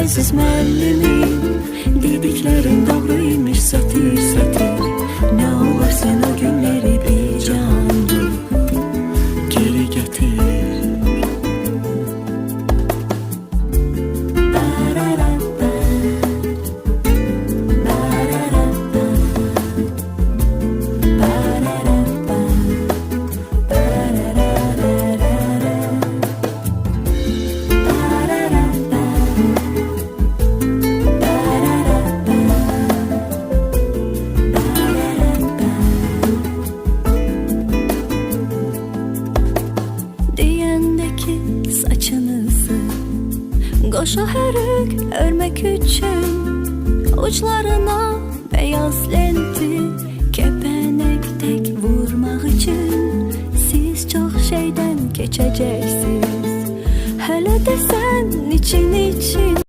əziz müəllimim, dediklərin doğruymuş satır satır. Nə olarsan o günləri bir canlı geri getir. Saçınızı qoşa hörük örmək üçün uçlarına beyaz lenti kəpənək tək vurmaq üçün siz çox şeydən keçəcəksiniz. Hələ də sən için